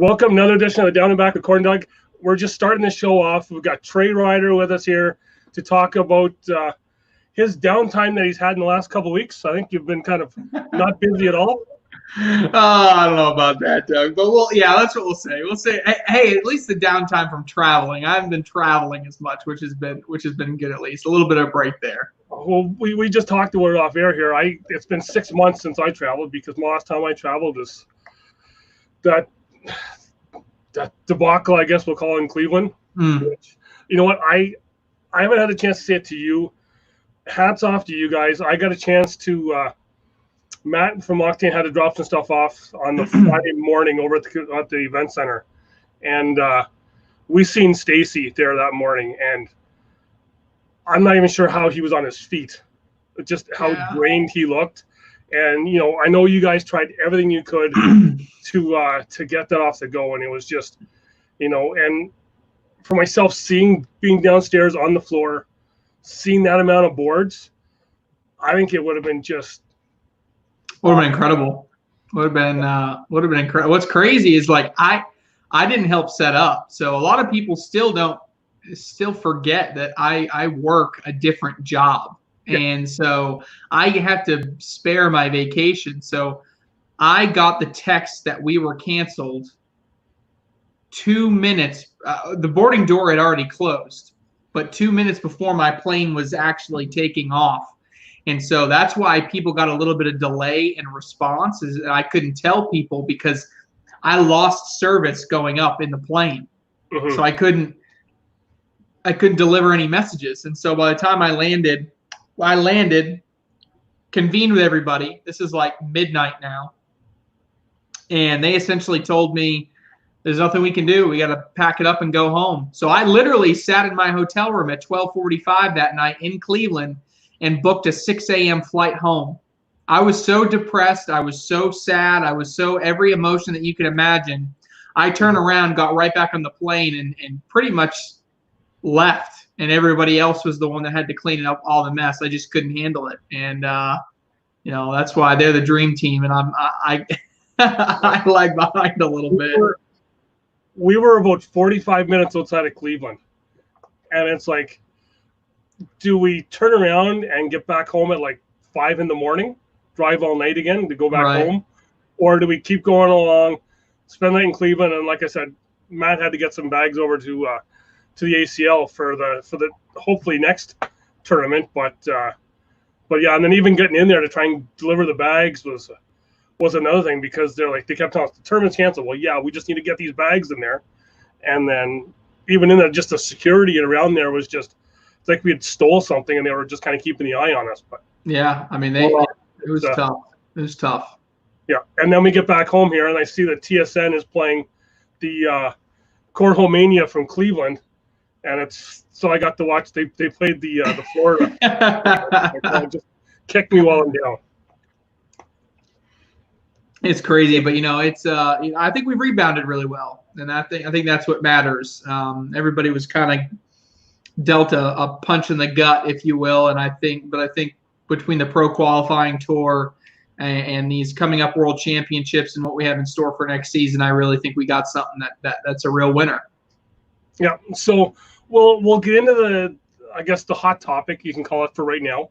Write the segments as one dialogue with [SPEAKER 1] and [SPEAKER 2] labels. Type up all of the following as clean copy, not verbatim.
[SPEAKER 1] Welcome, another edition of the Down and Back with CornDoug. We're just starting the show off. We've got Trey Ryder with us here to talk about his downtime that he's had in the last couple of weeks. I think you've been kind of not busy at all.
[SPEAKER 2] I don't know about that, Doug. But yeah, that's what we'll say. We'll say, hey, at least the downtime from traveling. I haven't been traveling as much, which has been good at least. A little bit of a break there.
[SPEAKER 1] Well, we just talked about it off air here. It's been 6 months since I traveled because the last time I traveled was that debacle, I guess we'll call it, in Cleveland. Which, you know what? I haven't had a chance to say it to you. Hats off to you guys. I got a chance to Matt from Octane had to drop some stuff off on the Friday morning over at the event center, and we seen Stacy there that morning, and I'm not even sure how he was on his feet, just how drained he looked. And I know you guys tried everything you could to get that off the go, and it was just, and for myself, being downstairs on the floor, seeing that amount of boards, I think it would have been just.
[SPEAKER 2] Would have been incredible. Would have been incredible. What's crazy is I didn't help set up, so a lot of people still forget that I work a different job. And so I have to spare my vacation. So I got the text that we were canceled 2 minutes. The boarding door had already closed, but 2 minutes before my plane was actually taking off. And so that's why people got a little bit of delay in response. Is I couldn't tell people because I lost service going up in the plane. So I couldn't deliver any messages. And so by the time I landed, convened with everybody. This is like midnight now. And they essentially told me, there's nothing we can do. We got to pack it up and go home. So I literally sat in my hotel room at 12:45 that night in Cleveland and booked a 6 a.m. flight home. I was so depressed. I was so sad. I was so every emotion that you could imagine. I turned around, got right back on the plane, and pretty much left. And everybody else was the one that had to clean up all the mess. I just couldn't handle it. And, that's why they're the dream team. And I lag behind a little bit.
[SPEAKER 1] We were about 45 minutes outside of Cleveland. And it's like, do we turn around and get back home at like 5 a.m, drive all night again to go back home? Or do we keep going along, spend the night in Cleveland? And like I said, Matt had to get some bags over to the ACL for the hopefully next tournament, but yeah, and then even getting in there to try and deliver the bags was another thing, because they kept telling us the tournament's canceled. Well, yeah, we just need to get these bags in there, and then even in there, just the security around there was just, it's like we had stole something, and they were just kind of keeping the eye on us. But
[SPEAKER 2] yeah, I mean it was tough. It was tough.
[SPEAKER 1] Yeah, and then we get back home here, and I see that TSN is playing the Cornhole Mania from Cleveland. And so I got to watch. They played the Florida. Just kicked me while I'm down.
[SPEAKER 2] It's crazy, but it's I think we've rebounded really well, and I think that's what matters. Everybody was kind of dealt a punch in the gut, if you will, and I think between the pro qualifying tour and these coming up world championships and what we have in store for next season, I really think we got something that's a real winner.
[SPEAKER 1] Yeah, so we'll get into the hot topic, you can call it, for right now.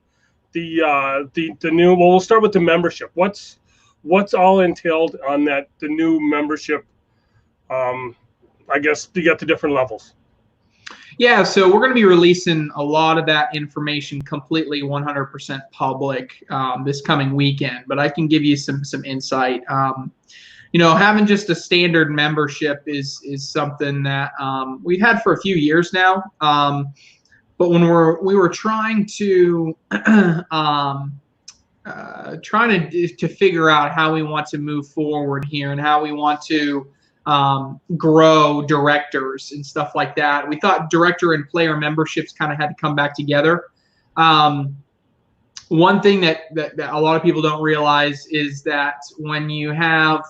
[SPEAKER 1] The new, well, we'll start with the membership. What's all entailed on the new membership? I guess you got the different levels.
[SPEAKER 2] Yeah, so we're going to be releasing a lot of that information completely 100% public this coming weekend, but I can give you some insight. Having just a standard membership is something that we've had for a few years now. But when we were trying to figure out how we want to move forward here and how we want to grow directors and stuff like that, we thought director and player memberships kind of had to come back together. One thing that a lot of people don't realize is that when you have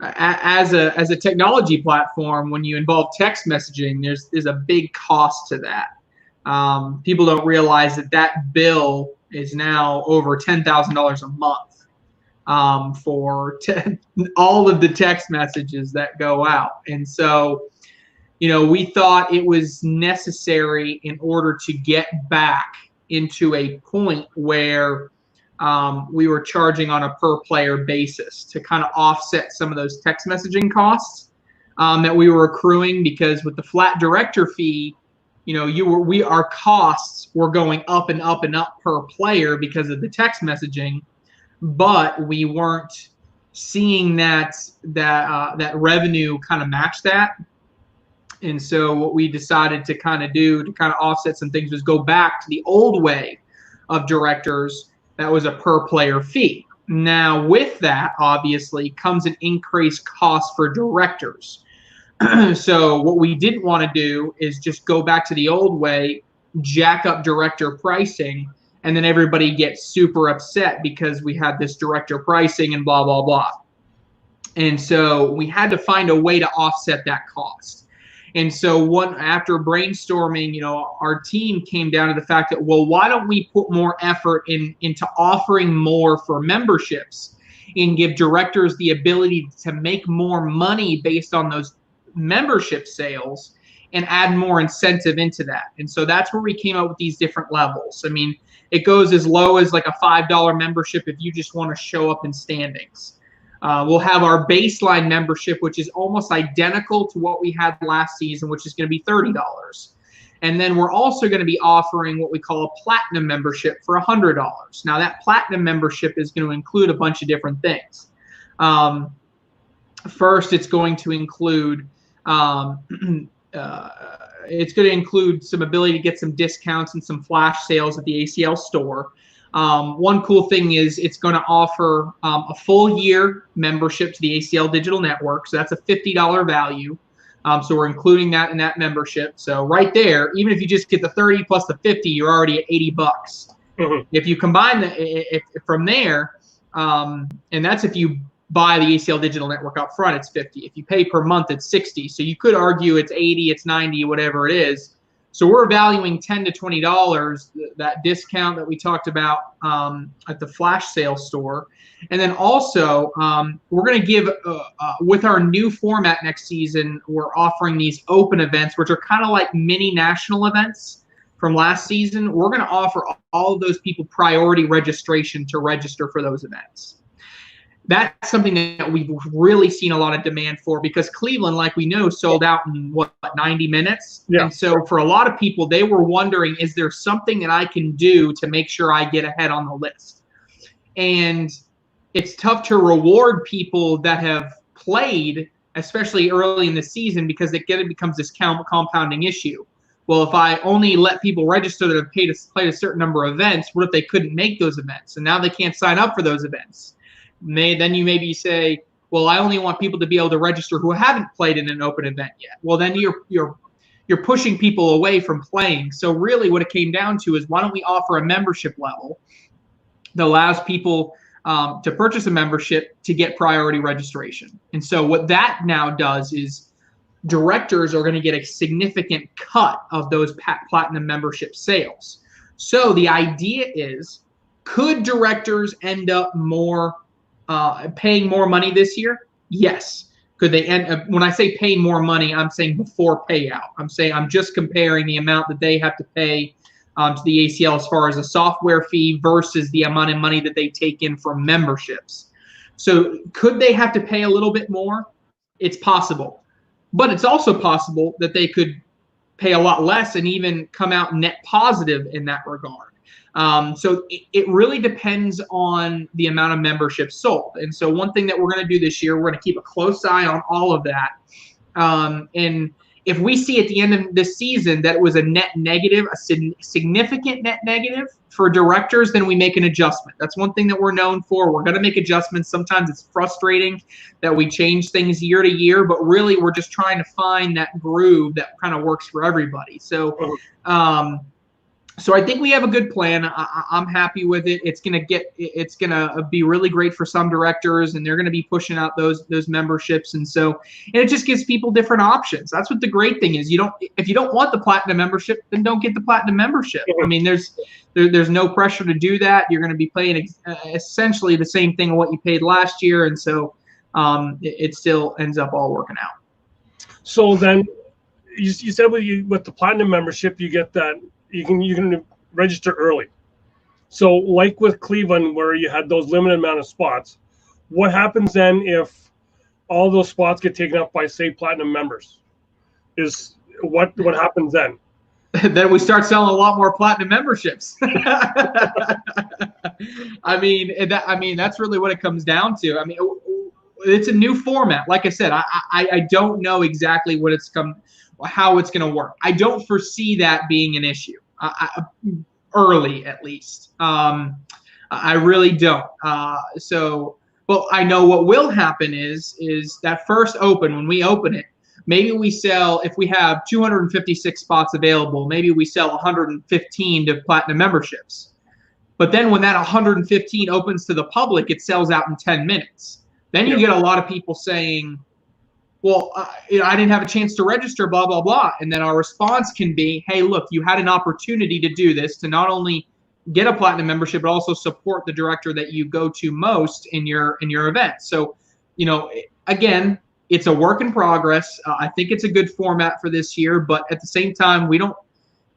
[SPEAKER 2] as a technology platform, when you involve text messaging, there's a big cost to that. People don't realize that bill is now over $10,000 a month. for all of the text messages that go out. And so, we thought it was necessary in order to get back into a point where we were charging on a per player basis to kind of offset some of those text messaging costs that we were accruing, because with the flat director fee, our costs were going up and up and up per player because of the text messaging, but we weren't seeing that revenue kind of match that. And so what we decided to kind of do to kind of offset some things was go back to the old way of directors. That was a per player fee. Now with that, obviously, comes an increased cost for directors. So what we didn't want to do is just go back to the old way, jack up director pricing, and then everybody gets super upset because we had this director pricing and blah, blah, blah. And so we had to find a way to offset that cost. And so after brainstorming, our team came down to the fact that, well, why don't we put more effort into offering more for memberships and give directors the ability to make more money based on those membership sales and add more incentive into that. And so that's where we came up with these different levels. I mean, it goes as low as like a $5 membership if you just want to show up in standings. We'll have our baseline membership, which is almost identical to what we had last season, which is going to be $30. And then we're also going to be offering what we call a platinum membership for $100. Now, that platinum membership is going to include a bunch of different things. First, it's going to include some ability to get some discounts and some flash sales at the ACL store. One cool thing is it's going to offer a full year membership to the ACL Digital Network. So that's a $50 value. So we're including that in that membership. So right there, even if you just get the 30 plus the 50, you're already at $80. Mm-hmm. If you combine from there, and that's if you buy the ACL Digital Network up front, it's 50. If you pay per month, it's 60. So you could argue it's 80, it's 90, whatever it is. So we're valuing $10 to $20, that discount that we talked about at the flash sale store. And then also we're going to give, with our new format next season, we're offering these open events, which are kind of like mini national events from last season. We're going to offer all of those people priority registration to register for those events. That's something that we've really seen a lot of demand for, because Cleveland, like we know, sold out in 90 minutes. Yeah. And so for a lot of people, they were wondering, is there something that I can do to make sure I get ahead on the list? And it's tough to reward people that have played, especially early in the season, because it becomes this compounding issue. Well, if I only let people register that have played a certain number of events, what if they couldn't make those events? And now they can't sign up for those events. Then you maybe say, well, I only want people to be able to register who haven't played in an open event yet. Well, then you're pushing people away from playing. So really what it came down to is, why don't we offer a membership level that allows people to purchase a membership to get priority registration. And so what that now does is directors are going to get a significant cut of those platinum membership sales. So the idea is, could directors end up paying more money this year? Yes. Could they end up, when I say pay more money, I'm saying before payout. I'm just comparing the amount that they have to pay to the ACL as far as a software fee versus the amount of money that they take in from memberships. So could they have to pay a little bit more? It's possible. But it's also possible that they could pay a lot less and even come out net positive in that regard. So it really depends on the amount of memberships sold. And so one thing that we're going to do this year, we're going to keep a close eye on all of that. And if we see at the end of this season that it was a net negative, a significant net negative for directors, then we make an adjustment. That's one thing that we're known for. We're going to make adjustments. Sometimes it's frustrating that we change things year to year, but really we're just trying to find that groove that kind of works for everybody. So, So I think we have a good plan. I'm happy with it. It's gonna be really great for some directors, and they're gonna be pushing out those memberships, and it just gives people different options. That's what the great thing is. If you don't want the platinum membership, then don't get the platinum membership. I mean, there's no pressure to do that. You're gonna be paying essentially the same thing what you paid last year, and so it still ends up all working out.
[SPEAKER 1] So then, you said with the platinum membership, you get that. You can register early. So like with Cleveland, where you had those limited amount of spots, what happens then if all those spots get taken up by, say, platinum members? What happens then?
[SPEAKER 2] Then we start selling a lot more platinum memberships. I mean that's really what it comes down to. I mean, it's a new format. Like I said, I don't know exactly how it's going to work. I don't foresee that being an issue early, at least. I really don't. Well, I know what will happen is that first open, when we open it, maybe we sell, if we have 256 spots available, maybe we sell 115 to platinum memberships. But then when that 115 opens to the public, it sells out in 10 minutes. Then you get a lot of people saying, well, I didn't have a chance to register, blah, blah, blah. And then our response can be, hey, look, you had an opportunity to do this, to not only get a platinum membership, but also support the director that you go to most in your event. So, again, it's a work in progress. I think it's a good format for this year, but at the same time, we don't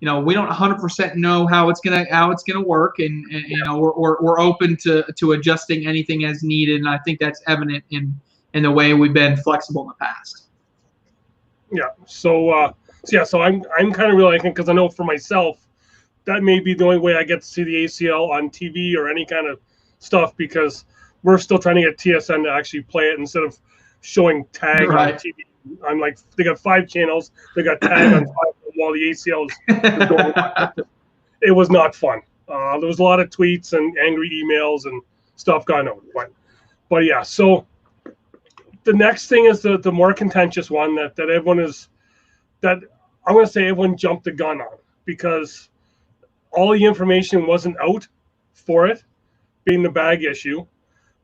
[SPEAKER 2] 100% know how it's gonna work, and we're open to adjusting anything as needed. And I think that's evident in the way we've been flexible in the past.
[SPEAKER 1] Yeah. So I'm kind of realizing, because I know for myself, that may be the only way I get to see the ACL on TV or any kind of stuff, because we're still trying to get TSN to actually play it instead of showing tag on TV. I'm like, they got 5 channels, they got tag on 5 while the ACL is going. It was not fun. There was a lot of tweets and angry emails and stuff gone out. But yeah, so the next thing is the more contentious one that everyone I'm going to say everyone jumped the gun on, because all the information wasn't out for it, being the bag issue,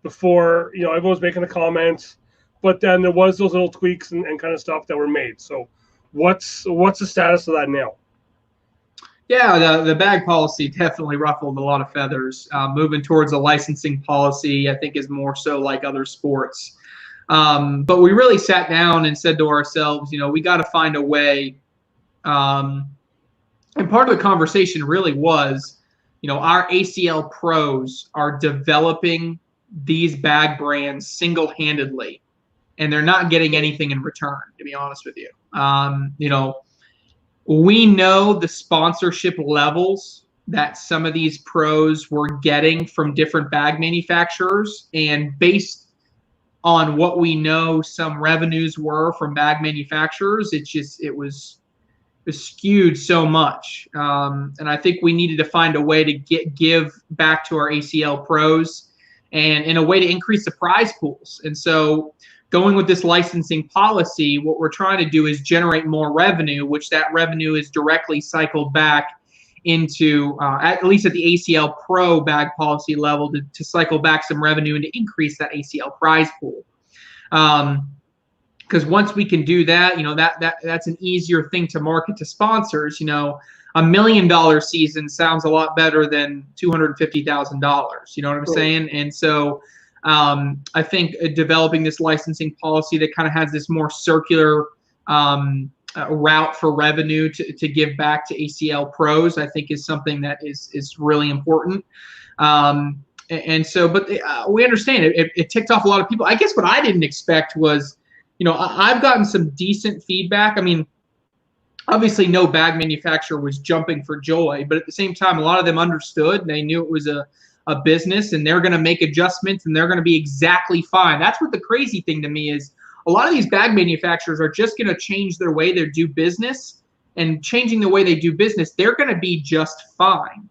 [SPEAKER 1] before everyone was making the comments, but then there was those little tweaks and kind of stuff that were made. So what's the status of that now?
[SPEAKER 2] Yeah, the bag policy definitely ruffled a lot of feathers. Moving towards a licensing policy, I think, is more so like other sports. But we really sat down and said to ourselves, we got to find a way. And part of the conversation really was, our ACL pros are developing these bag brands single-handedly, and they're not getting anything in return, to be honest with you. We know the sponsorship levels that some of these pros were getting from different bag manufacturers, and based on what we know some revenues were from bag manufacturers, it was skewed so much. And I think we needed to find a way to give back to our ACL pros, and in a way to increase the prize pools. And so going with this licensing policy, what we're trying to do is generate more revenue, which that revenue is directly cycled back into, at least at the ACL Pro bag policy level, to cycle back some revenue and to increase that ACL prize pool. Because once we can do that, that's an easier thing to market to sponsors. $1 million season sounds a lot better than $250,000. You know what I'm saying? And so I think developing this licensing policy that kind of has this more circular route for revenue to give back to ACL pros, I think, is something that is really important. And so, but we understand it ticked off a lot of people. I guess what I didn't expect was, I've gotten some decent feedback. I mean, obviously no bag manufacturer was jumping for joy, but at the same time, a lot of them understood, and they knew it was a business, and they're going to make adjustments, and they're going to be exactly fine. That's what the crazy thing to me is. A lot of these bag manufacturers are just going to change their way they do business, and changing the way they do business, they're going to be just fine.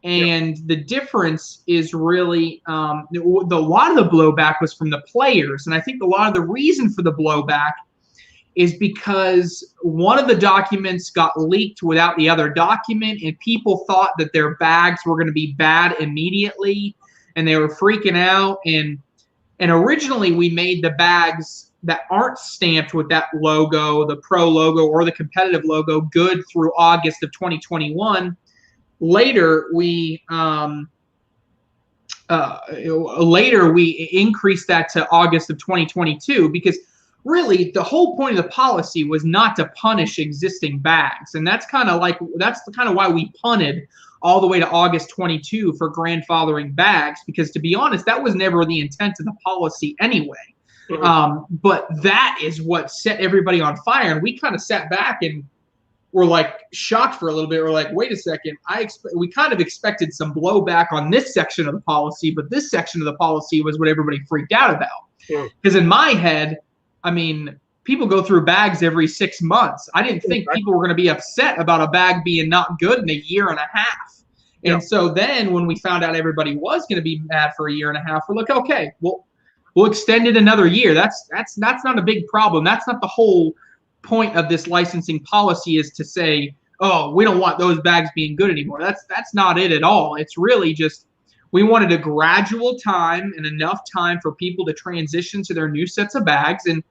[SPEAKER 2] And the difference is really a lot of the blowback was from the players. And I think a lot of the reason for the blowback is because one of the documents got leaked without the other document, and people thought that their bags were going to be bad immediately, and they were freaking out. And originally we made the bags that aren't stamped with that logo, the pro logo or the competitive logo, good through August of 2021. Later we increased that to August of 2022, because really the whole point of the policy was not to punish existing bags. And that's kind of why we punted all the way to August 22 for grandfathering bags, because to be honest, that was never the intent of the policy anyway. But that is what set everybody on fire. And we kind of sat back and were like shocked for a little bit. We're like, wait a second, we kind of expected some blowback on this section of the policy, but this section of the policy was what everybody freaked out about. Because in my head, I mean, people go through bags every 6 months. I didn't think people were going to be upset about a bag being not good in a year and a half. And so then when we found out everybody was going to be mad for a year and a half, we're like, okay, we'll extend it another year. That's not a big problem. That's not the whole point of this licensing policy, is to say, oh, we don't want those bags being good anymore. That's not it at all. It's really just, we wanted a gradual time and enough time for people to transition to their new sets of bags. And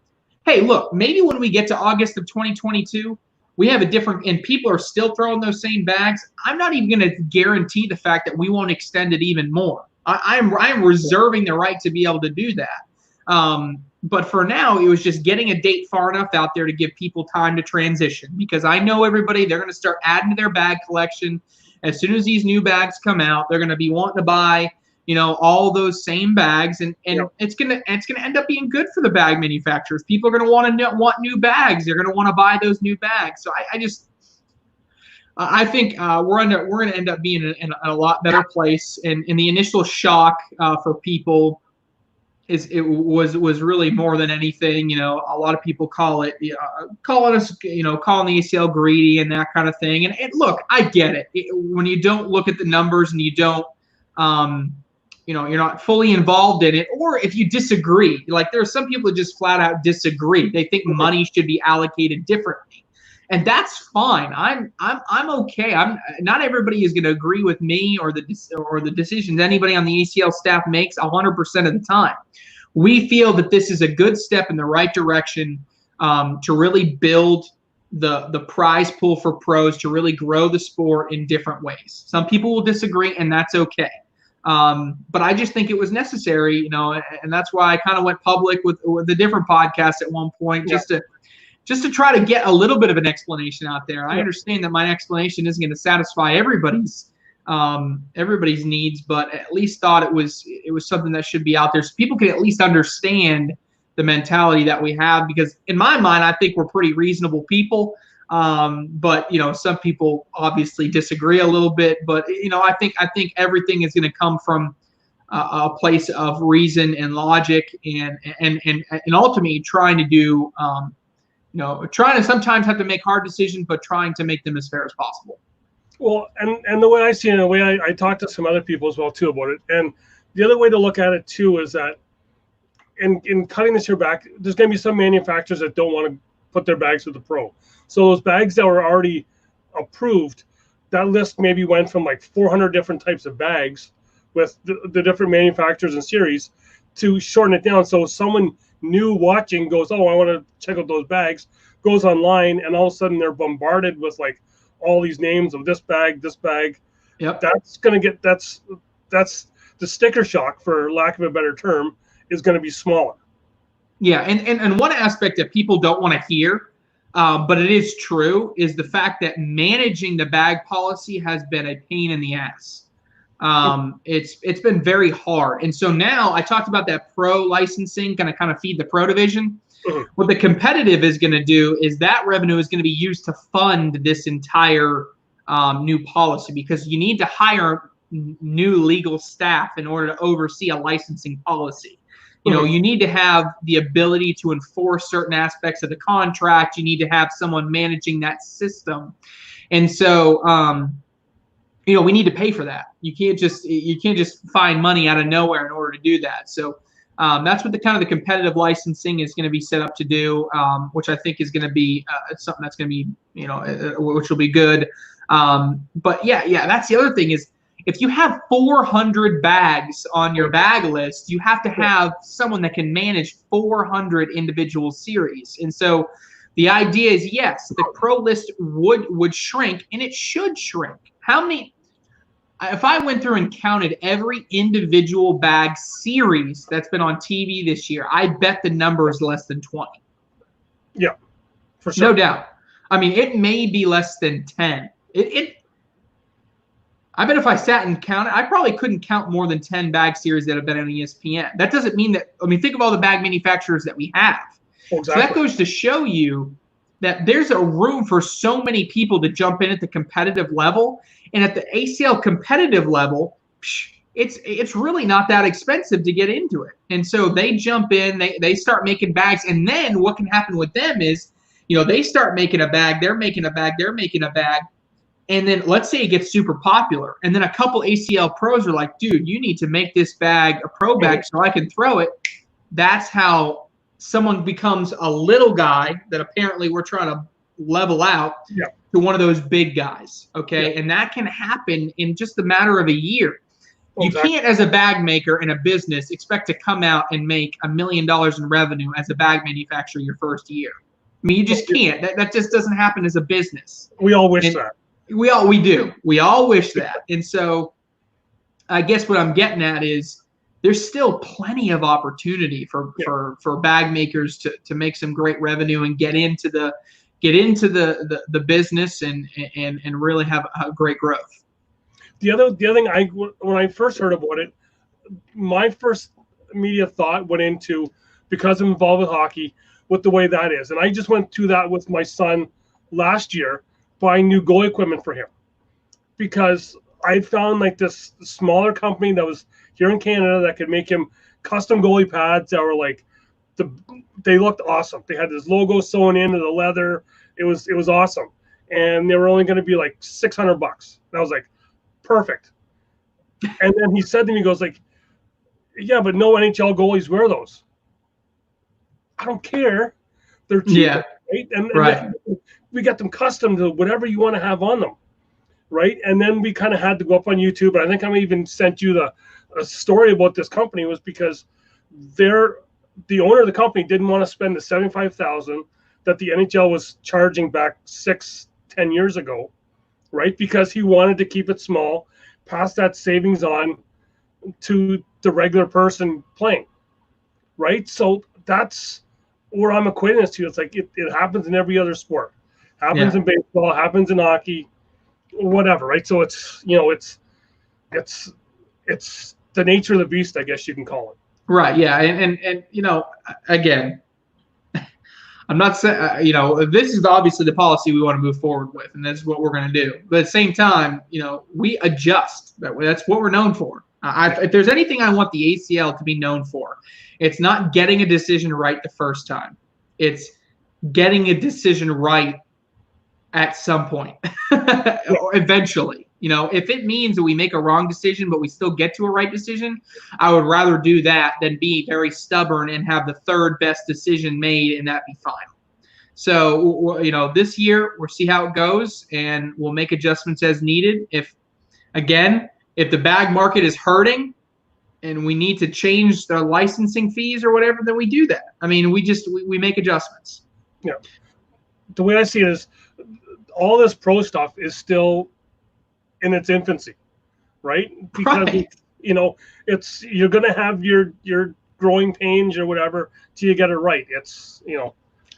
[SPEAKER 2] hey, look, maybe when we get to August of 2022, we have a different, and people are still throwing those same bags. I'm not even going to guarantee the fact that we won't extend it even more. I'm reserving the right to be able to do that. But for now, it was just getting a date far enough out there to give people time to transition, because I know everybody, they're going to start adding to their bag collection. As soon as these new bags come out, they're going to be wanting to buy, all those same bags, and it's going to end up being good for the bag manufacturers. People are going to want new bags. They're going to want to buy those new bags. So I think we're going to end up being in a lot better place. And the initial shock for people was really more than anything. A lot of people calling us, calling the ACL greedy and that kind of thing. And look, I get it. When you don't look at the numbers and you don't, you're not fully involved in it, or if you disagree, like there are some people that just flat out disagree. They think money should be allocated differently. And that's fine. I'm okay. Not everybody is going to agree with me or the decisions anybody on the ACL staff makes 100% of the time. We feel that this is a good step in the right direction to really build the prize pool for pros, to really grow the sport in different ways. Some people will disagree, and that's okay. But I just think it was necessary, and that's why I kind of went public with the different podcasts at one point, just to try to get a little bit of an explanation out there. I understand that my explanation isn't going to satisfy everybody's needs, but at least thought it was something that should be out there so people can at least understand the mentality that we have. Because in my mind, I think we're pretty reasonable people. But some people obviously disagree a little bit. But I think everything is going to come from a place of reason and logic, and ultimately trying to do. Trying to sometimes have to make hard decisions, but trying to make them as fair as possible.
[SPEAKER 1] Well, and the way I see it, and the way I talked to some other people as well too about it, and the other way to look at it too is that in cutting this year back, there's going to be some manufacturers that don't want to put their bags with the pro. So those bags that were already approved, that list maybe went from like 400 different types of bags with the different manufacturers and series to shorten it down. So someone new watching goes, oh, I want to check out those bags, goes online, and all of a sudden they're bombarded with like all these names of this bag. Yep. That's the sticker shock, for lack of a better term, is going to be smaller.
[SPEAKER 2] Yeah, and one aspect that people don't want to hear, but it is true, is the fact that managing the bag policy has been a pain in the ass. It's been very hard. And so now I talked about that pro licensing going to kind of feed the pro division. What the competitive is going to do is that revenue is going to be used to fund this entire new policy, because you need to hire new legal staff in order to oversee a licensing policy. You need to have the ability to enforce certain aspects of the contract. You need to have someone managing that system. And so, we need to pay for that. You can't just find money out of nowhere in order to do that. So That's what the kind of the competitive licensing is going to be set up to do, which I think is going to be something that's going to be, which will be good. But yeah, that's the other thing is if you have 400 bags on your bag list, you have to have someone that can manage 400 individual series. And so the idea is, yes, the pro list would shrink, and it should shrink. How many? If I went through and counted every individual bag series that's been on TV this year, I bet the number is less than 20.
[SPEAKER 1] Yeah, for sure.
[SPEAKER 2] No doubt. I mean, it may be less than 10. I bet if I sat and counted, I probably couldn't count more than 10 bag series that have been on ESPN. That doesn't mean that, think of all the bag manufacturers that we have.
[SPEAKER 1] Exactly.
[SPEAKER 2] So that goes to show you that there's a room for so many people to jump in at the competitive level. And at the ACL competitive level, it's really not that expensive to get into it. And so they jump in, they start making bags. And then what can happen with them is, they start making a bag, they're making a bag, they're making a bag. And then let's say it gets super popular. And then a couple ACL pros are like, dude, you need to make this bag a pro bag so I can throw it. That's how someone becomes a little guy that apparently we're trying to level out to one of those big guys. Okay. And that can happen in just a matter of a year. You can't, as a bag maker in a business, expect to come out and make $1 million in revenue as a bag manufacturer your first year. I mean, you just can't. That just doesn't happen as a business.
[SPEAKER 1] We all wish that.
[SPEAKER 2] We do. We all wish that. And so I guess what I'm getting at is there's still plenty of opportunity for bag makers to make some great revenue and get into the business and really have a great growth.
[SPEAKER 1] The other thing when I first heard about it, my first immediate thought went into, because I'm involved with hockey, with the way that is. And I just went through that with my son last year, buying new goal equipment for him, because I found like this smaller company that was here in Canada that could make him custom goalie pads that were like they looked awesome. They had this logo sewn into the leather. It was awesome, and they were only going to be like $600. And I was like, perfect. And then he said to me, he goes like, yeah, but no NHL goalies wear those. I don't care. They're cheap, right? And we got them custom to whatever you want to have on them, right? And then we kind of had to go up on YouTube. And I think I even sent you a story about this company, was because the owner of the company didn't want to spend the $75,000 that the NHL was charging back 6-10 years ago, right? Because he wanted to keep it small, pass that savings on to the regular person playing, right? So that's where I'm equating this to. It's like it happens in every other sport. Happens in baseball, happens in hockey, whatever, right? So it's the nature of the beast, I guess you can call it.
[SPEAKER 2] Right. Yeah. And again, I'm not saying, this is obviously the policy we want to move forward with, and that's what we're going to do. But at the same time, we adjust. That's what we're known for. If there's anything I want the ACL to be known for, it's not getting a decision right the first time. It's getting a decision right at some point, or eventually. If it means that we make a wrong decision, but we still get to a right decision, I would rather do that than be very stubborn and have the third best decision made and that be final. So, this year we'll see how it goes, and we'll make adjustments as needed. If the bag market is hurting and we need to change the licensing fees or whatever, then we do that. I mean, we make adjustments.
[SPEAKER 1] Yeah. The way I see it is, all this pro stuff is still in its infancy, right? Because it's you're gonna have your growing pains or whatever till you get it right. It's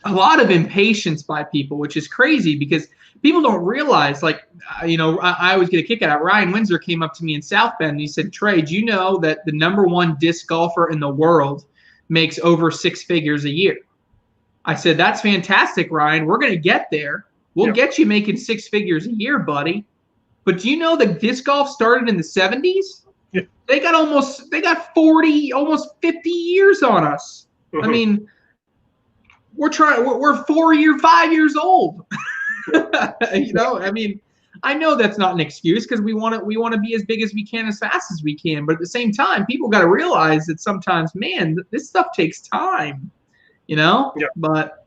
[SPEAKER 2] a lot of impatience by people, which is crazy because people don't realize. Like I always get a kick out of it. Ryan Windsor came up to me in South Bend and he said, "Trey, do you know that the #1 disc golfer in the world makes over 6 figures a year?" I said, "That's fantastic, Ryan. We're gonna get there. We'll get you making 6 figures a year, buddy." But do you know that disc golf started in the 70s?
[SPEAKER 1] Yeah.
[SPEAKER 2] They got 40, almost 50 years on us. Mm-hmm. I mean, we're 5 years old. I mean, I know that's not an excuse because we want to be as big as we can as fast as we can. But at the same time, people got to realize that sometimes, man, this stuff takes time, Yeah. But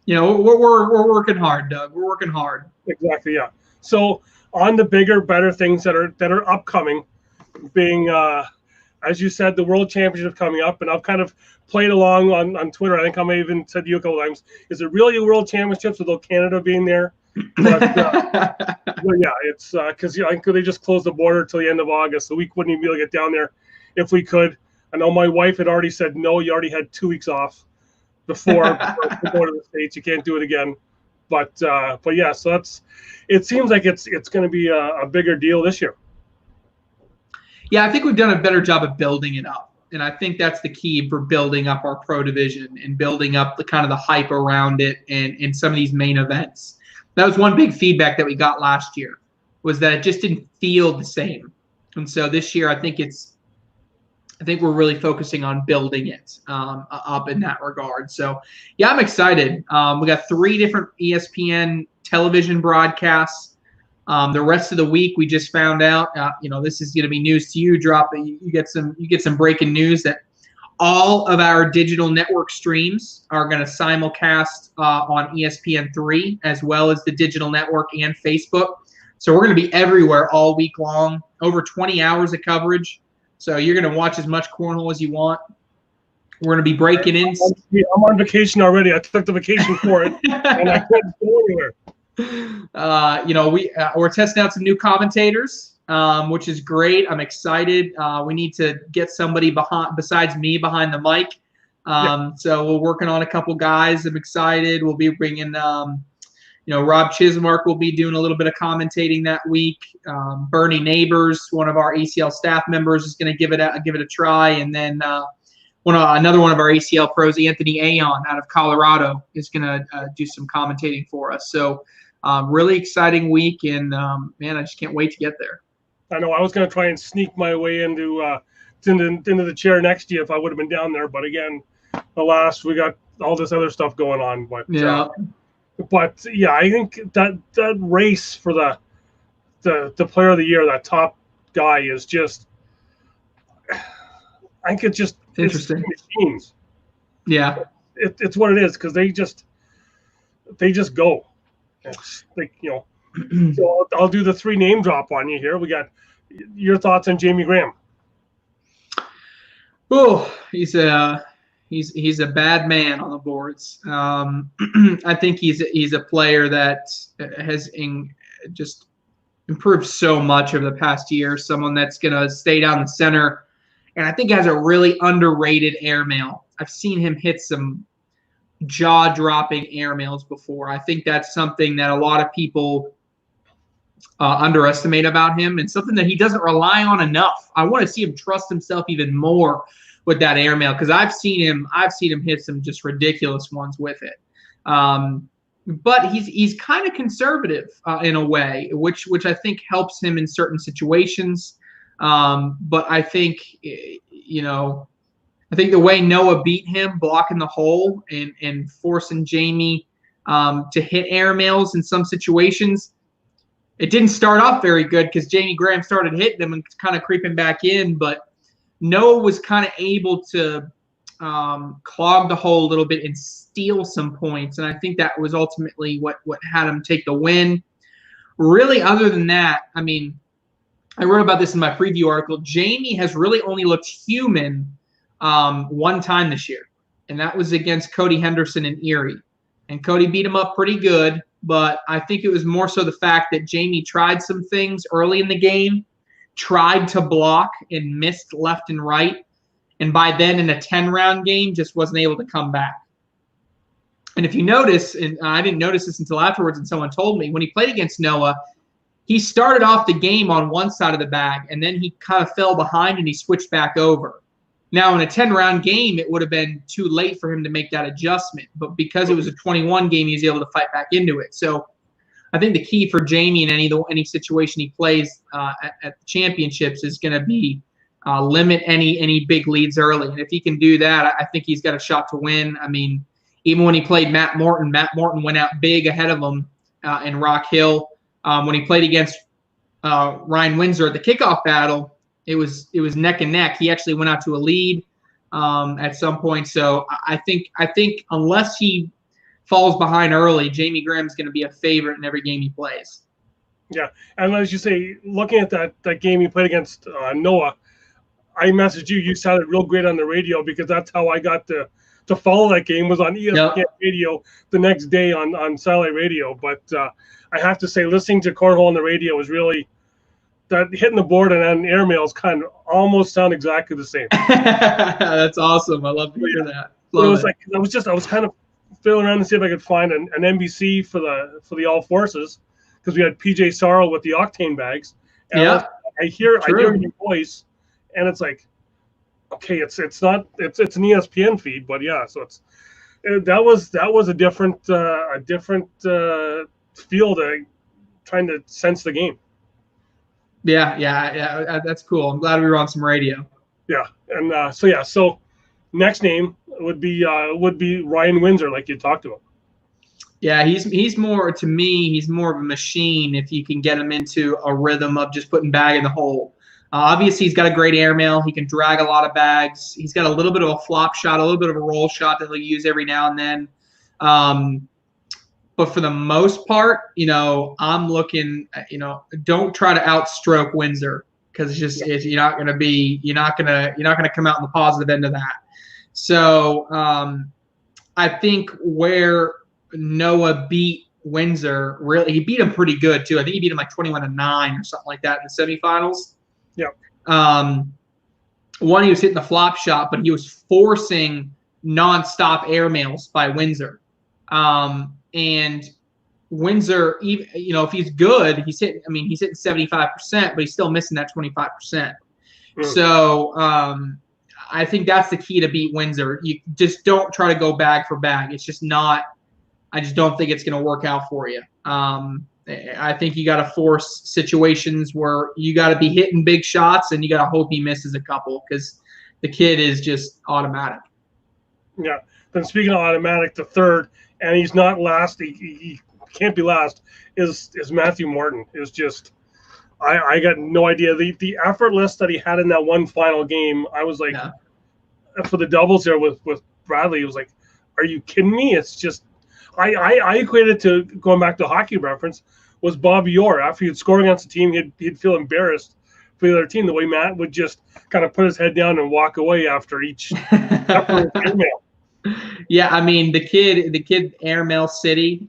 [SPEAKER 2] we're working hard, Doug. We're working hard.
[SPEAKER 1] Exactly. Yeah. So on the bigger, better things that are upcoming, being as you said, the World Championship coming up, and I've kind of played along on Twitter. I think I may even said to you a couple times, is it really a World Championships without Canada being there? But yeah, it's because I think they just closed the border till the end of August, so we wouldn't even be able to get down there if we could. I know my wife had already said no. You already had 2 weeks off before going to the States. You can't do it again. But yeah, so it seems like it's going to be a bigger deal this year.
[SPEAKER 2] Yeah, I think we've done a better job of building it up. And I think that's the key for building up our pro division and building up the kind of the hype around it and in some of these main events. That was one big feedback that we got last year, was that it just didn't feel the same. And so this year, I think we're really focusing on building it up in that regard. So yeah, I'm excited. We got 3 different ESPN television broadcasts. The rest of the week, we just found out, this is going to be news to you. You get some breaking news that all of our digital network streams are going to simulcast on ESPN3 as well as the digital network and Facebook. So we're going to be everywhere all week long, over 20 hours of coverage. So you're going to watch as much cornhole as you want. We're going to be breaking in.
[SPEAKER 1] I'm on vacation already. I took the vacation for it, and I couldn't go anywhere.
[SPEAKER 2] We're testing out some new commentators, which is great. I'm excited. We need to get somebody besides me behind the mic. So we're working on a couple guys. I'm excited. We'll be bringing, Rob Chismark will be doing a little bit of commentating that week. Bernie Neighbors, one of our ACL staff members, is going to give it a try, and then another one of our ACL pros, Anthony Aon out of Colorado, is going to do some commentating for us. So really exciting week, and man, I just can't wait to get there.
[SPEAKER 1] I know I was going to try and sneak my way into the chair next to you if I would have been down there, but again, alas, we got all this other stuff going on. But yeah. But yeah, I think that race for the player of the year, that top guy, is just, I think it's just
[SPEAKER 2] interesting.
[SPEAKER 1] It's machines.
[SPEAKER 2] Yeah,
[SPEAKER 1] it's what it is, because they just go. It's like, So I'll do the 3 name drop on you here. We got your thoughts on Jamie Graham.
[SPEAKER 2] Oh, he's a bad man on the boards. I think he's a player that has just improved so much over the past year. Someone that's going to stay down the center, and I think has a really underrated airmail. I've seen him hit some jaw-dropping airmails before. I think that's something that a lot of people underestimate about him, and something that he doesn't rely on enough. I want to see him trust himself even more with that airmail, because I've seen him hit some just ridiculous ones with it. But he's kind of conservative in a way, which I think helps him in certain situations. But I think I think the way Noah beat him, blocking the hole and forcing Jamie to hit airmails in some situations, it didn't start off very good because Jamie Graham started hitting him and kind of creeping back in, but Noah was kind of able to clog the hole a little bit and steal some points, and I think that was ultimately what had him take the win. Really, other than that, I mean, I wrote about this in my preview article. Jamie has really only looked human one time this year, and that was against Cody Henderson in Erie. And Cody beat him up pretty good, but I think it was more so the fact that Jamie tried some things early in the game, tried to block and missed left and right, and by then in a 10-round game just wasn't able to come back. And if you notice, and I didn't notice this until afterwards and someone told me, when he played against Noah, he started off the game on one side of the bag, and then he kind of fell behind and he switched back over. Now, in a 10-round game, it would have been too late for him to make that adjustment. But because it was a 21 game, he was able to fight back into it. So I think the key for Jamie in any situation he plays at the championships is going to be limit any big leads early. And if he can do that, I think he's got a shot to win. I mean, even when he played Matt Morton went out big ahead of him in Rock Hill. When he played against Ryan Windsor at the kickoff battle, it was neck and neck. He actually went out to a lead at some point. So I think unless he falls behind early, Jamie Graham's going to be a favorite in every game he plays.
[SPEAKER 1] Yeah, and as you say, looking at that game he played against Noah, I messaged you. You sounded real great on the radio because that's how I got to follow that game, was on ESPN radio the next day on satellite radio. But I have to say, listening to Cornhole on the radio was really, that hitting the board and then airmails kind of almost sound exactly the same.
[SPEAKER 2] That's awesome. I love to hear that.
[SPEAKER 1] It was like I was kind of feeling around to see if I could find an NBC for the All Forces, because we had PJ Sorrell with the Octane bags. And I hear your voice, and it's like, okay, it's an ESPN feed, but yeah, so that was a different feel to trying to sense the game.
[SPEAKER 2] Yeah, that's cool. I'm glad we were on some radio.
[SPEAKER 1] Yeah, and so next name would be Ryan Windsor, like you talked about.
[SPEAKER 2] Yeah, he's more, to me, he's more of a machine if you can get him into a rhythm of just putting bag in the hole. Obviously, he's got a great airmail. He can drag a lot of bags. He's got a little bit of a flop shot, a little bit of a roll shot that he'll use every now and then. But for the most part, I'm looking, don't try to outstroke Windsor, because you're not going to come out in the positive end of that. So I think where Noah beat Windsor, really, he beat him pretty good too. I think he beat him like 21-9 or something like that in the semifinals.
[SPEAKER 1] Yeah.
[SPEAKER 2] One, he was hitting the flop shot, but he was forcing nonstop airmails by Windsor. And Windsor, even, if he's good, he's hitting 75%, but he's still missing that 25%. So I think that's the key to beat Windsor. You just don't try to go bag for bag. It's just not. I just don't think it's going to work out for you. I think you got to force situations where you got to be hitting big shots, and you got to hope he misses a couple, because the kid is just automatic.
[SPEAKER 1] Yeah. Then speaking of automatic, the third, and he's not last. He can't be last. Is Matthew Morton? Is just. I got no idea. The effortless that he had in that one final game, I was like, for the doubles there with Bradley, it was like, are you kidding me? It's just, I equated to, going back to hockey reference, was Bobby Orr. After he'd score against the team, he'd feel embarrassed for the other team, the way Matt would just kind of put his head down and walk away after each effort airmail.
[SPEAKER 2] Yeah, the kid Airmail City,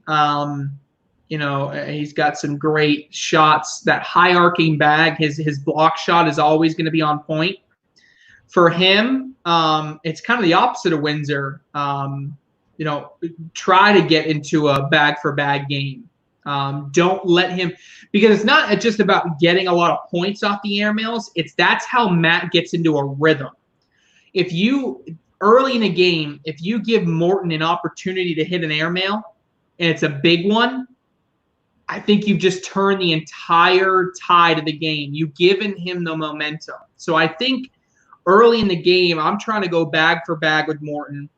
[SPEAKER 2] he's got some great shots. That high arcing bag, his block shot is always going to be on point. For him, it's kind of the opposite of Windsor. Try to get into a bag for bag game. Don't let him, because it's not just about getting a lot of points off the airmails. That's how Matt gets into a rhythm. If you early in a game, if you give Morton an opportunity to hit an airmail and it's a big one, I think you've just turned the entire tide of the game. You've given him the momentum. So I think early in the game, I'm trying to go bag for bag with Morton,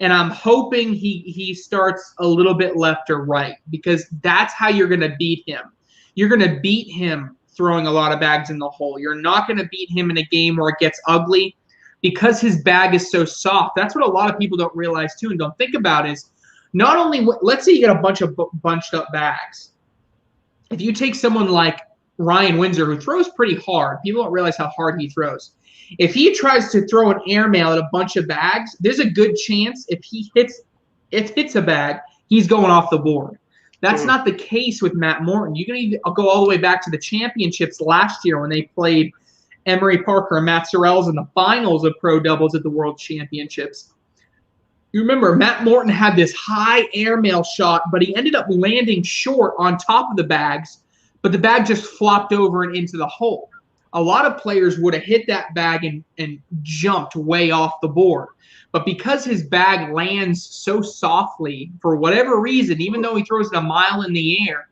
[SPEAKER 2] and I'm hoping he starts a little bit left or right, because that's how you're going to beat him. You're going to beat him throwing a lot of bags in the hole. You're not going to beat him in a game where it gets ugly, because his bag is so soft. That's what a lot of people don't realize too and don't think about is, not only, let's say you get a bunch of bunched up bags. If you take someone like Ryan Windsor, who throws pretty hard, people don't realize how hard he throws. If he tries to throw an airmail at a bunch of bags, there's a good chance if he hits a bag, he's going off the board. That's not the case with Matt Morton. You can go all the way back to the championships last year when they played Emery Parker and Matt Sorrells in the finals of pro doubles at the World Championships. You remember, Matt Morton had this high airmail shot, but he ended up landing short on top of the bags, but the bag just flopped over and into the hole. A lot of players would have hit that bag and jumped way off the board. But because his bag lands so softly, for whatever reason, even though he throws it a mile in the air,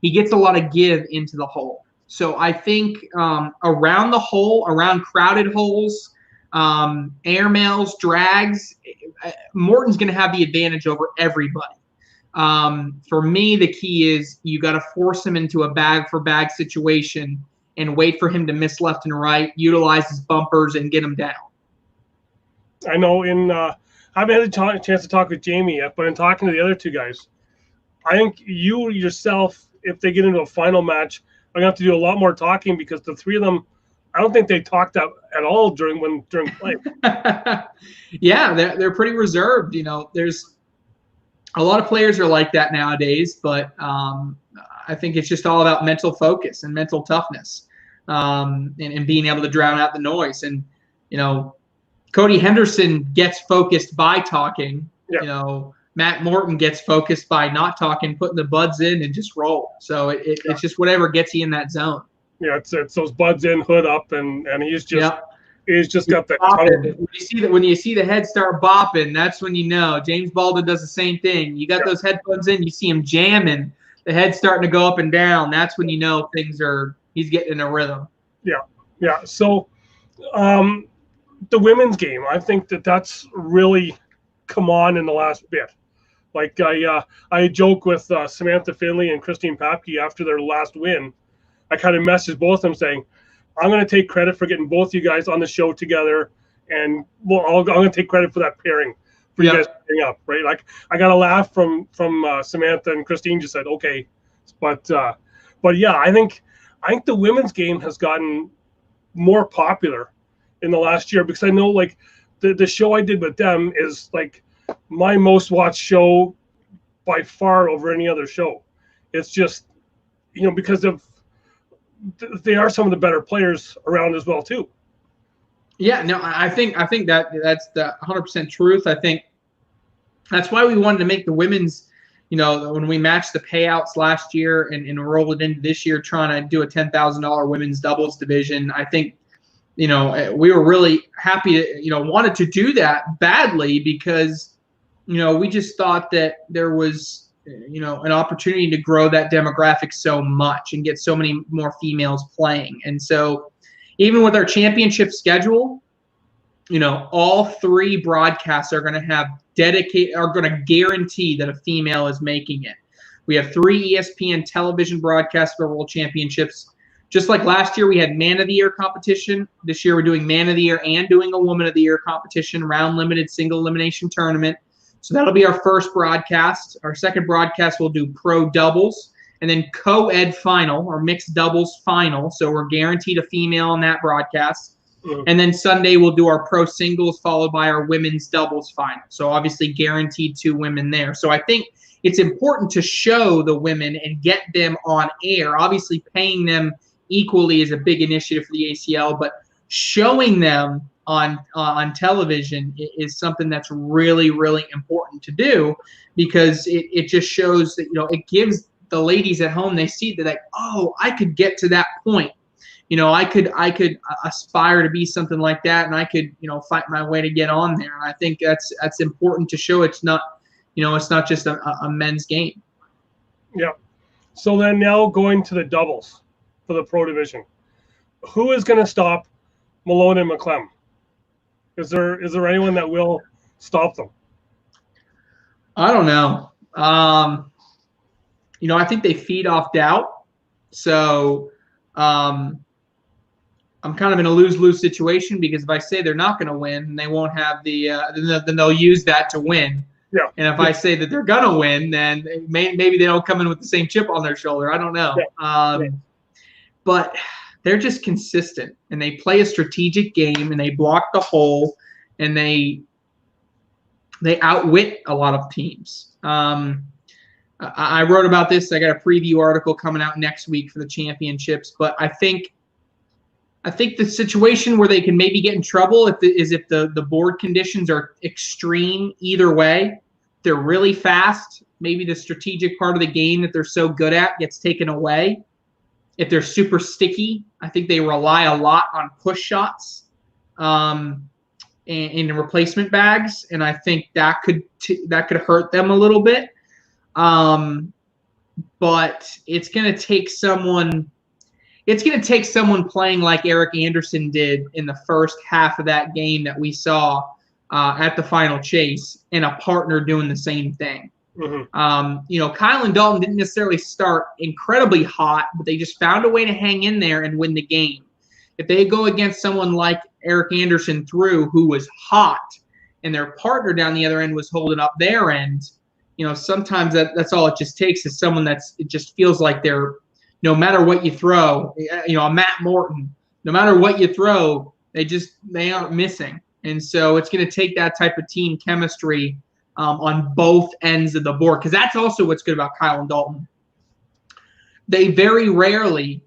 [SPEAKER 2] he gets a lot of give into the hole. So I think around the hole, around crowded holes, airmails, drags, Morton's going to have the advantage over everybody. For me, the key is you got to force him into a bag for bag situation and wait for him to miss left and right, utilize his bumpers, and get him down.
[SPEAKER 1] I know I haven't had a chance to talk with Jamie yet, but in talking to the other two guys, I think you yourself, if they get into a final match, are going to have to do a lot more talking because the three of them, I don't think they talked at all during play.
[SPEAKER 2] Yeah, they're pretty reserved. There's a lot of players are like that nowadays, but I think it's just all about mental focus and mental toughness, and being able to drown out the noise. And Cody Henderson gets focused by talking. Yeah. Matt Morton gets focused by not talking, putting the buds in, and just roll. So it's just whatever gets you in that zone.
[SPEAKER 1] Yeah, it's those buds in, hood up, and he's just got that.
[SPEAKER 2] When you see the head start bopping, that's when you know. James Baldwin does the same thing. You got those headphones in, you see him jamming, the head's starting to go up and down. That's when you know he's getting in a rhythm.
[SPEAKER 1] Yeah. So, the women's game, I think that's really come on in the last bit. Like I joke with Samantha Finley and Christine Papke after their last win. I kind of messaged both of them saying, I'm going to take credit for getting both you guys on the show together, and I'm going to take credit for that pairing for you guys pairing up, right? Like I got a laugh from Samantha, and Christine just said, okay, but yeah, I think the women's game has gotten more popular in the last year because I know like the show I did with them is like my most watched show by far over any other show. It's just because of they are some of the better players around as well too.
[SPEAKER 2] Yeah, no, I think that's the 100% truth. I think that's why we wanted to make the women's, when we matched the payouts last year and roll it into this year, trying to do a $10,000 women's doubles division. I think, we were really happy to, wanted to do that badly because, we just thought that there was, an opportunity to grow that demographic so much and get so many more females playing. And so even with our championship schedule, all three broadcasts are going to guarantee that a female is making it. We have 3 ESPN television broadcasts for World Championships. Just like last year, we had Man of the Year competition. This year, we're doing Man of the Year and doing a Woman of the Year competition, round limited single elimination tournament. So that'll be our first broadcast. Our second broadcast, we'll do pro doubles and then co-ed final or mixed doubles final. So we're guaranteed a female in that broadcast. Mm-hmm. And then Sunday, we'll do our pro singles followed by our women's doubles final. So obviously guaranteed 2 women there. So I think it's important to show the women and get them on air. Obviously paying them equally is a big initiative for the ACL, but showing them on television is something that's really, really important to do because it just shows that, it gives the ladies at home, they see that like, oh, I could get to that point. I could aspire to be something like that, and I could, fight my way to get on there. And I think that's important to show it's not, it's not just a men's game.
[SPEAKER 1] Yeah. So then now going to the doubles for the pro division, who is going to stop Malone and McClem? Is there anyone that will stop them?
[SPEAKER 2] I don't know. I think they feed off doubt. So I'm kind of in a lose-lose situation because if I say they're not going to win, they won't have then they'll use that to win.
[SPEAKER 1] Yeah.
[SPEAKER 2] And if I say that they're going to win, then maybe they don't come in with the same chip on their shoulder. I don't know. Yeah. But they're just consistent, and they play a strategic game, and they block the hole, and they outwit a lot of teams. I wrote about this. I got a preview article coming out next week for the championships, but I think the situation where they can maybe get in trouble is if the board conditions are extreme either way. They're really fast. Maybe the strategic part of the game that they're so good at gets taken away. If they're super sticky, I think they rely a lot on push shots and replacement bags, and I think that could hurt them a little bit. But it's going to take someone. It's going to take someone playing like Eric Anderson did in the first half of that game that we saw at the final chase, and a partner doing the same thing. You know, Kyle and Dalton didn't necessarily start incredibly hot, but they just found a way to hang in there and win the game. If they go against someone like Eric Anderson who was hot, and their partner down the other end was holding up their end, you know, sometimes that's all it just takes is someone it just feels like they're, no matter what you throw, you know, a Matt Morton, no matter what you throw, they aren't missing. And so it's going to take that type of team chemistry on both ends of the board, because that's also what's good about Kyle and Dalton. They very rarely,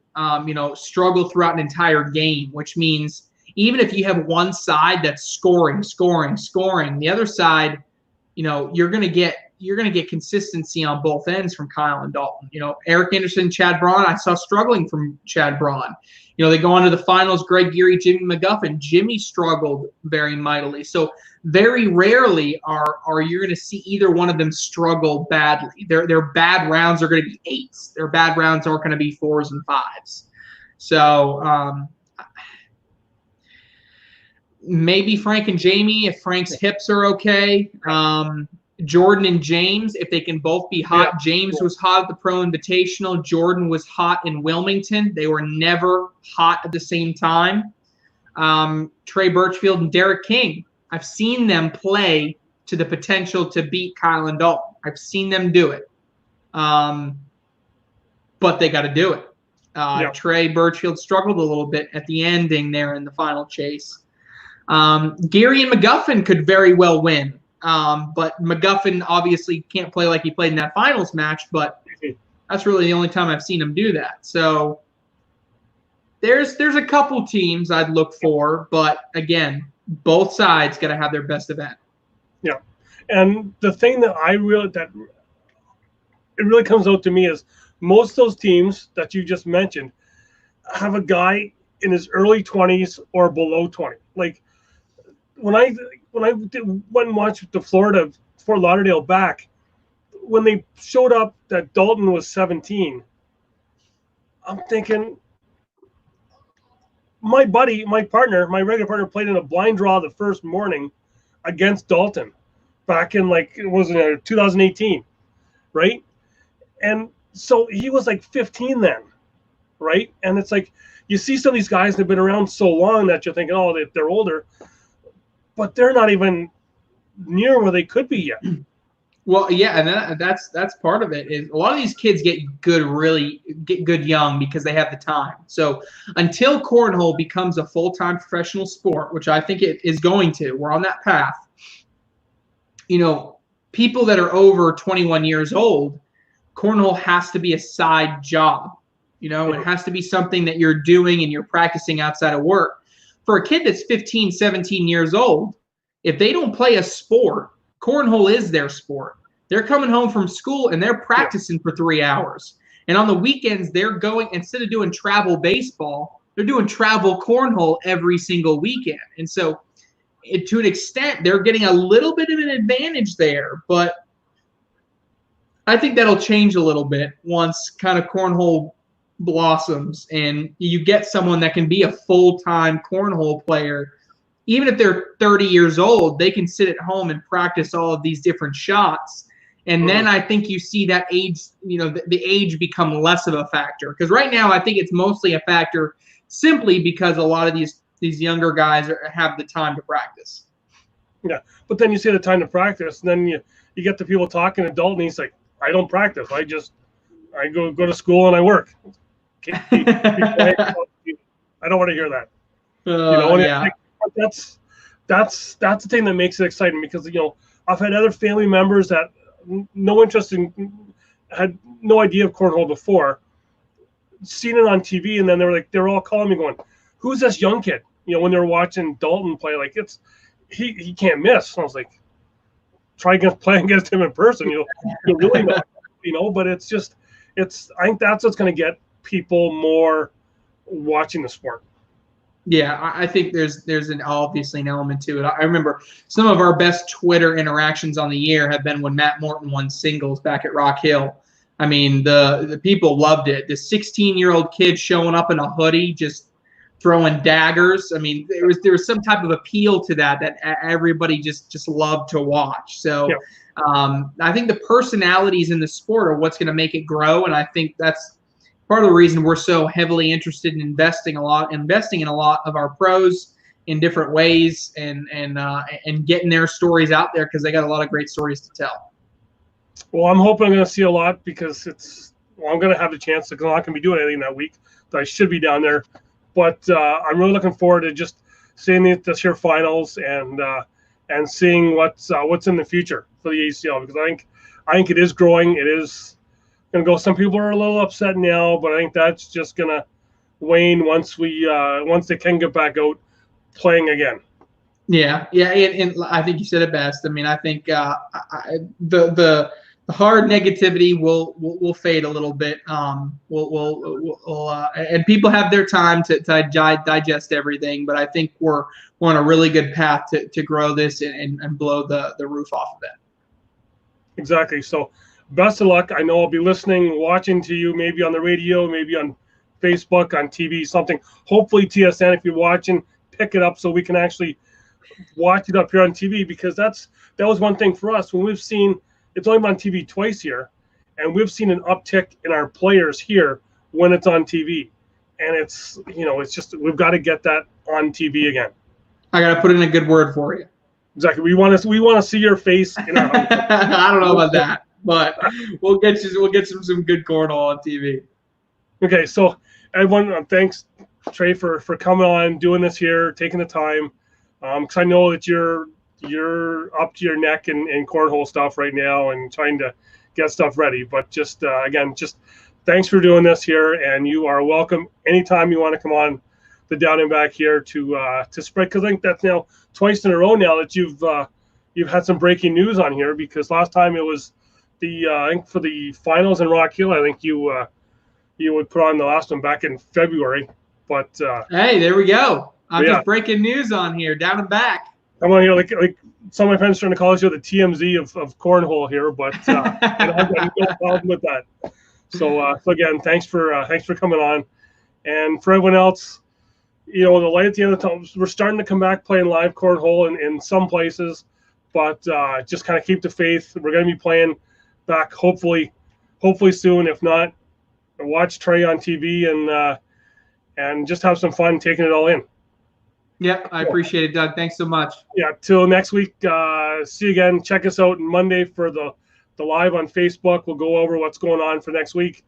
[SPEAKER 2] you know, struggle throughout an entire game, which means even if you have one side that's scoring, the other side, you know, you're going to get consistency on both ends from Kyle and Dalton. You know, Eric Anderson, Chad Braun, I saw struggling from Chad Braun. You know, they go on to the finals, Greg Geary, Jimmy McGuffin. Jimmy struggled very mightily. So very rarely are you going to see either one of them struggle badly. Their bad rounds are going to be 8s. Their bad rounds aren't going to be 4s and 5s. So maybe Frank and Jamie, if Frank's hips are okay. Jordan and James, if they can both be hot. Yeah. James was hot at the Pro Invitational. Jordan was hot in Wilmington. They were never hot at the same time. Trey Birchfield and Derek King, I've seen them play to the potential to beat Kyle and Dalton. I've seen them do it. But they got to do it. Trey Birchfield struggled a little bit at the ending there in the final chase. Geary and McGuffin could very well win. But McGuffin obviously can't play like he played in that finals match, but that's really the only time I've seen him do that. So there's a couple teams I'd look for, but again, both sides got to have their best event.
[SPEAKER 1] Yeah. And the thing that it really comes out to me is most of those teams that you just mentioned have a guy in his early 20s or below 20. Like when I went and watched the Fort Lauderdale back, when they showed up that Dalton was 17, I'm thinking, my regular partner played in a blind draw the first morning against Dalton back in 2018, right? And so he was like 15 then, right? And it's like you see some of these guys that have been around so long that you're thinking, oh, they're older, but they're not even near where they could be yet.
[SPEAKER 2] Well, yeah, and that's part of it. Is a lot of these kids get good young because they have the time. So until cornhole becomes a full-time professional sport, which I think it is going to, we're on that path. You know, people that are over 21 years old, cornhole has to be a side job. You know, it has to be something that you're doing and you're practicing outside of work. For a kid that's 15, 17 years old, if they don't play a sport, cornhole is their sport. They're coming home from school and they're practicing for 3 hours. And on the weekends, they're going, instead of doing travel baseball, they're doing travel cornhole every single weekend. And so to an extent, they're getting a little bit of an advantage there. But I think that'll change a little bit once kind of cornhole blossoms and you get someone that can be a full-time cornhole player. Even if they're 30 years old, they can sit at home and practice all of these different shots. And then I think you see that age, you know, the age become less of a factor. Because right now I think it's mostly a factor simply because a lot of these younger guys have the time to practice.
[SPEAKER 1] Yeah, but then you see the time to practice, and then you get the people talking adult, and he's like, I don't practice. I go to school and I work. I don't want to hear that.
[SPEAKER 2] Yeah.
[SPEAKER 1] That's the thing that makes it exciting, because you know I've had other family members that had no idea of cornhole before, seen it on TV, and then they're all calling me going, "Who's this young kid?" You know, when they're watching Dalton play, like he can't miss. And I was like, try playing against him in person. You'll really know, you know. But I think that's what's going to get people more watching the sport.
[SPEAKER 2] Yeah, I think there's obviously an element to it. I remember some of our best Twitter interactions on the year have been when Matt Morton won singles back at Rock Hill. I mean, the people loved it. The 16-year-old kid showing up in a hoodie, just throwing daggers. I mean, there was some type of appeal to that everybody just loved to watch. So I think the personalities in the sport are what's going to make it grow, and I think that's part of the reason we're so heavily interested in investing in a lot of our pros in different ways, and getting their stories out there, because they got a lot of great stories to tell.
[SPEAKER 1] Well, I'm hoping I'm going to see a lot, because I'm going to have the chance, because I'm not going to be doing anything that week that I should be down there. But I'm really looking forward to just seeing this year finals, and seeing what's in the future for the ACL, because I think it is growing. It is going to go. Some people are a little upset now, but I think that's just going to wane once they can get back out playing again.
[SPEAKER 2] Yeah, and I think you said it best. I mean, I think the hard negativity will fade a little bit. And people have their time to digest everything. But I think we're on a really good path to grow this and blow the roof off of it.
[SPEAKER 1] Exactly. So best of luck. I know I'll be listening, watching to you, maybe on the radio, maybe on Facebook, on TV, something. Hopefully TSN, if you're watching, pick it up so we can actually watch it up here on TV, because that was one thing for us when we've seen. It's only been on TV twice here, and we've seen an uptick in our players here when it's on TV. And it's just, we've got to get that on TV again.
[SPEAKER 2] I got to put in a good word for you.
[SPEAKER 1] Exactly. We want to see your face in our
[SPEAKER 2] I don't know about that, but we'll get some good cornhole on TV.
[SPEAKER 1] Okay, so everyone, thanks Trey for coming on, doing this here, taking the time. Because I know that you're up to your neck in cornhole stuff right now and trying to get stuff ready. But just again, just thanks for doing this here, and you are welcome anytime you want to come on the Down and Back here to spread. Because I think that's now twice in a row now that you've had some breaking news on here. Because last time it was I think for the finals in Rock Hill, I think you would put on the last one back in February. But
[SPEAKER 2] hey, there we go. I'm just breaking news on here, Down and Back.
[SPEAKER 1] I'm on here like some of my friends trying to call us the TMZ of cornhole here, but I've got no problem with that. So again, thanks for coming on, and for everyone else, the light at the end of the tunnel. We're starting to come back playing live cornhole in some places, but just kind of keep the faith. We're going to be playing back hopefully soon. If not, watch Trey on TV and just have some fun taking it all in.
[SPEAKER 2] Yeah, I appreciate it, Doug. Thanks so much.
[SPEAKER 1] Yeah, till next week. See you again. Check us out on Monday for the live on Facebook. We'll go over what's going on for next week,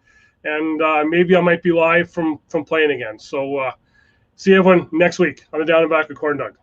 [SPEAKER 1] and maybe I might be live from playing again. So see everyone next week on the Down and Back of CornDoug.